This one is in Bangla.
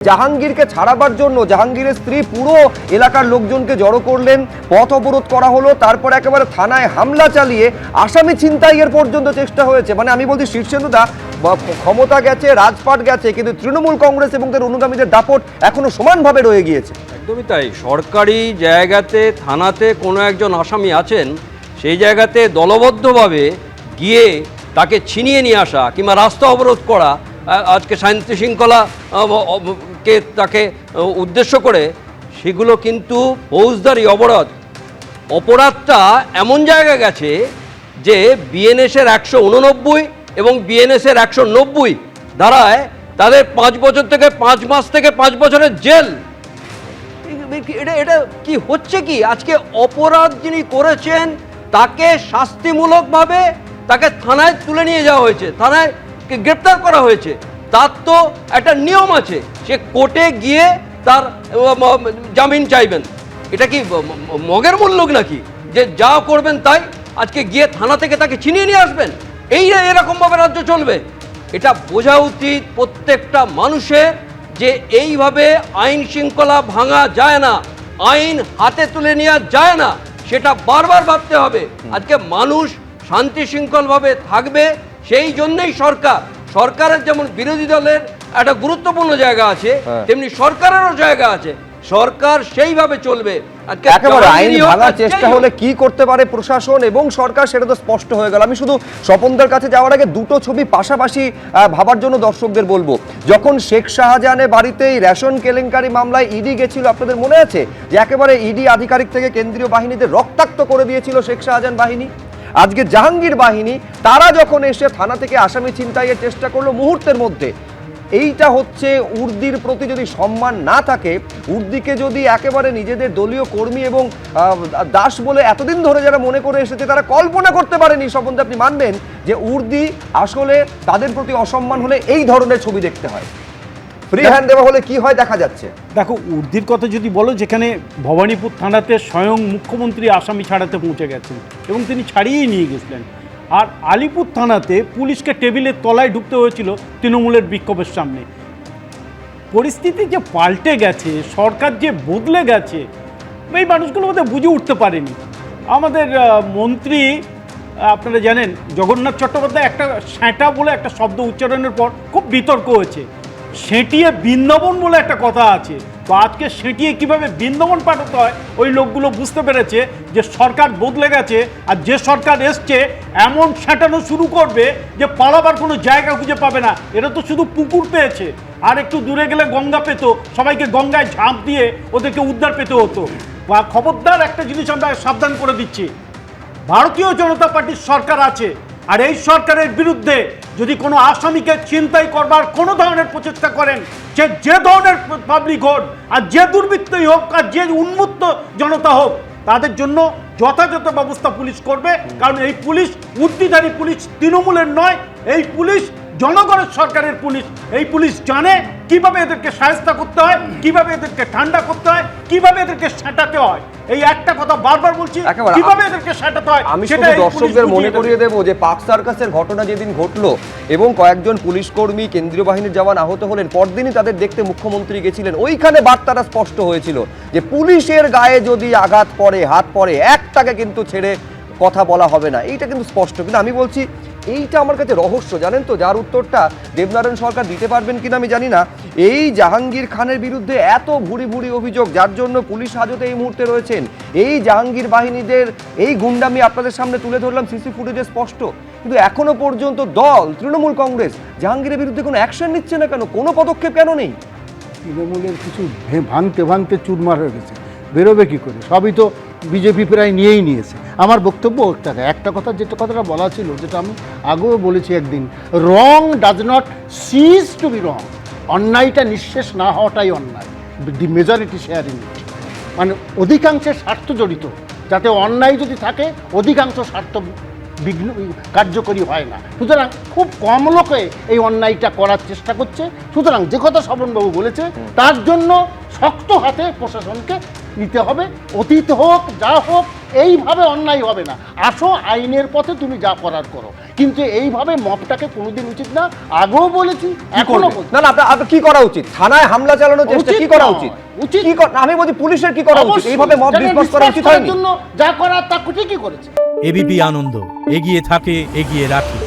জাহাঙ্গীরকে ছাড়াবার জন্য জাহাঙ্গীরের স্ত্রী পুরো এলাকার লোকজনকে জড়ো করলেন, পথ অবরোধ করা হলো, তারপর একেবারে থানায় হামলা চালিয়ে আসামি ছিনতাইয়ের পর্যন্ত চেষ্টা হয়েছে। মানে আমি বলছি শীর্ষেন্দুদা, ক্ষমতা গেছে, রাজপাট গেছে, কিন্তু তৃণমূল কংগ্রেস এবং তার অনুগামীদের দাপট এখনো সমানভাবে রয়ে গিয়েছে। একদমই তাই। সরকারি জায়গাতে থানাতে কোনো একজন আসামি আছেন, সেই জায়গাতে দলবদ্ধভাবে গিয়ে তাকে ছিনিয়ে নিয়ে আসা কিংবা রাস্তা অবরোধ করা, আজকে শান্তি শৃঙ্খলা কে তাকে উদ্দেশ্য করে, সেগুলো কিন্তু ফৌজদারি অপরাধটা এমন জায়গায় গেছে যে বিএনএসের 189 এবং বিএনএসের 190 ধারায় তাদের 5 বছর থেকে 5 মাস থেকে 5 বছরের জেল। এটা কি হচ্ছে? কি আজকে অপরাধ যিনি করেছেন তাকে শাস্তিমূলকভাবে তাকে থানায় তুলে নিয়ে যাওয়া হয়েছে, থানায় গ্রেপ্তার করা হয়েছে। তার তো একটা নিয়ম আছে, সে কোর্টে গিয়ে তার জামিন চাইবেন। এটা কি মগের মূল্য নাকি যে যা করবেন তাই আজকে গিয়ে থানা থেকে তাকে ছিনিয়ে নিয়ে আসবেন? এরকমভাবে রাজ্য চলবে? এটা বোঝা উচিত প্রত্যেকটা মানুষের যে এইভাবে আইন শৃঙ্খলা ভাঙা যায় না, আইন হাতে তুলে নেওয়া যায় না, সেটা বারবার ভাবতে হবে। আজকে মানুষ শান্তি শৃঙ্খলভাবে থাকবে, সেই জন্যই সরকারের যেমন বিরোধী দলের একটা গুরুত্বপূর্ণ জায়গা আছে, তেমনি সরকারেরও জায়গা আছে। সরকার সেইভাবে চলবে। একেবারে আইন ভাঙার চেষ্টা হলে কি করতে পারে প্রশাসন এবং সরকার, সেটা তো স্পষ্ট হয়ে গেল। আমি শুধু স্বপনদার কাছে যাওয়ার আগে দুটো ছবি পাশাপাশি ভাবার জন্য দর্শকদের বলবো। যখন শেখ শাহজাহানের বাড়িতে রেশন কেলেঙ্কারি মামলায় ইডি গেছিল, আপনাদের মনে আছে যে একেবারে ইডি আধিকারিক থেকে কেন্দ্রীয় বাহিনীদের রক্তাক্ত করে দিয়েছিল শেখ শাহজাহান বাহিনী। আজকে জাহাঙ্গীর বাহিনী তারা যখন এসে থানা থেকে আসামি ছিনতাইয়ের চেষ্টা করলো মুহূর্তের মধ্যে। এইটা হচ্ছে উর্দির প্রতি যদি সম্মান না থাকে, উর্দিকে যদি একেবারে নিজেদের দলীয় কর্মী এবং দাস বলে এতদিন ধরে যারা মনে করে এসেছে, তারা কল্পনা করতে পারেনি, সম্বন্ধে আপনি মানবেন যে উর্দি আসলে তাদের প্রতি অসম্মান হলে এই ধরনের ছবি দেখতে হয়। ফ্রি হ্যান্ড দেওয়া হলে কি হয় দেখা যাচ্ছে। দেখো, উর্দির কথা যদি বলো, যেখানে ভবানীপুর থানাতে স্বয়ং মুখ্যমন্ত্রী আসামি ছাড়াতে পৌঁছে গেছেন এবং তিনি ছাড়িয়েই নিয়ে গেছিলেন, আর আলিপুর থানাতে পুলিশকে টেবিলের তলায় ঢুকতে হয়েছিল তৃণমূলের বিক্ষোভের সামনে। পরিস্থিতি যে পাল্টে গেছে, সরকার যে বদলে গেছে, এই মানুষগুলো বোধহয় বুঝে উঠতে পারেনি। আমাদের মন্ত্রী, আপনারা জানেন, জগন্নাথ চট্টোপাধ্যায় একটা স্যাঁটা বলে একটা শব্দ উচ্চারণের পর খুব বিতর্ক হয়েছে। সেঁটিয়ে বৃন্দাবন বলে একটা কথা আছে, তো আজকে সেঁটিয়ে কীভাবে বৃন্দাবন পাঠাতে হয় ওই লোকগুলো বুঝতে পেরেছে যে সরকার বদলে গেছে। আর যে সরকার এসছে এমন সেঁটানো শুরু করবে যে পালাবার কোনো জায়গা খুঁজে পাবে না। এরা তো শুধু পুকুর পেয়েছে, আর একটু দূরে গেলে গঙ্গা পেত, সবাইকে গঙ্গায় ঝাঁপ দিয়ে ওদেরকে উদ্ধার পেতে হতো। বা খবরদার, একটা জিনিস আমরা সাবধান করে দিচ্ছি, ভারতীয় জনতা পার্টির সরকার আছে, আর এই সরকারের বিরুদ্ধে যদি কোনো আসামিকে ছিনতাই করবার কোনো ধরনের প্রচেষ্টা করেন, যে ধরনের পাবলিক হোক আর যে দুর্বৃত্তই হোক আর যে উন্মুক্ত জনতা হোক, তাদের জন্য যথাযথ ব্যবস্থা পুলিশ করবে। কারণ এই পুলিশ উর্দিধারী পুলিশ, তৃণমূলের নয়। এই পুলিশ জনগণের সরকারের পুলিশ। এই পুলিশ জানে কিভাবে এদেরকে শায়েস্তা করতে হয়, কিভাবে এদেরকে ঠান্ডা করতে হয়, কিভাবে এদেরকে সাঁটাতে হয়। এই একটা কথা বারবার বলছি, কিভাবে এদেরকে সাঁটাতে হয়। আমি শুধু দর্শকদের মনে করিয়ে দেবো যে পাক সার্কাসের ঘটনা যেদিন ঘটলো এবং কয়েকজন পুলিশ কর্মী, কেন্দ্রীয় বাহিনীর জওয়ান আহত হলেন, পরদিনই তাদের দেখতে মুখ্যমন্ত্রী গেছিলেন। ওইখানে বার্তাটা স্পষ্ট হয়েছিল যে পুলিশের গায়ে যদি আঘাত পড়ে, হাত পড়ে, একটাকে কিন্তু ছেড়ে কথা বলা হবে না। এইটা কিন্তু স্পষ্ট। কিন্তু আমি বলছি, এইটা আমার কাছে রহস্য, জানেন তো, যার উত্তরটা দেবনারায়ণ সরকার দিতে পারবেন কিনা আমি জানি না। এই জাহাঙ্গীর খানের বিরুদ্ধে এত ভুরি ভুরি অভিযোগ, যার জন্য পুলিশ হাজতে এই মুহূর্তে রয়েছেন, এই জাহাঙ্গীর বাহিনীদের এই গুন্ডামি আপনাদের সামনে তুলে ধরলাম, সিসি ফুটেজে স্পষ্ট। কিন্তু এখনো পর্যন্ত দল তৃণমূল কংগ্রেস জাহাঙ্গীরের বিরুদ্ধে কোনো অ্যাকশন নিচ্ছে না কেন? কোনো পদক্ষেপ কেন নেই? তৃণমূলের কিছু ভাঙতে ভাঙতে চুরমার হয়ে গেছে, বেরোবে কী করে? সবই তো বিজেপি প্রায় নিয়েই নিয়েছে। আমার বক্তব্য একটা কথা, যেটা কথাটা বলা ছিল, যেটা আমি আগেও বলেছি একদিন, wrong does not cease to be wrong. অন্যায়টা নিঃশেষ না হওয়াটাই অন্যায়। The majority share in it, মানে অধিকাংশের স্বার্থ জড়িত। যাতে অন্যায় যদি থাকে, অধিকাংশ স্বার্থ কার্যকরী হয় না। সুতরাং খুব কম লোকে এই অন্যায়টা করার চেষ্টা করছে। সুতরাং যে কথা স্বপনবাবু বলেছে, তার জন্য শক্ত হাতে প্রশাসনকে নিতে হবে। অতীত হোক, যা হোক, এইভাবে অন্যায় হবে না। আসো আইনের পথে তুমি যা করার করো, কিন্তু এইভাবে মপটাকে কোনোদিন উচিত না। আগেও বলেছি, কি এখনো করবে? বলছি। না না আপনার কি করা উচিত? থানায় হামলা চালানোর চেষ্টা উচিত কি করা নয়, উচিত? উচিত কি আমি বলছি পুলিশের কি করা উচিত? অবশ্যই, এইভাবে মব যাকে ডিসপার্স করা disperse উচিত করার হয়নি? জন্য যা করার তা ঠিকই করেছে। এবিপি আনন্দ, এগিয়ে থাকে, এগিয়ে রাখে।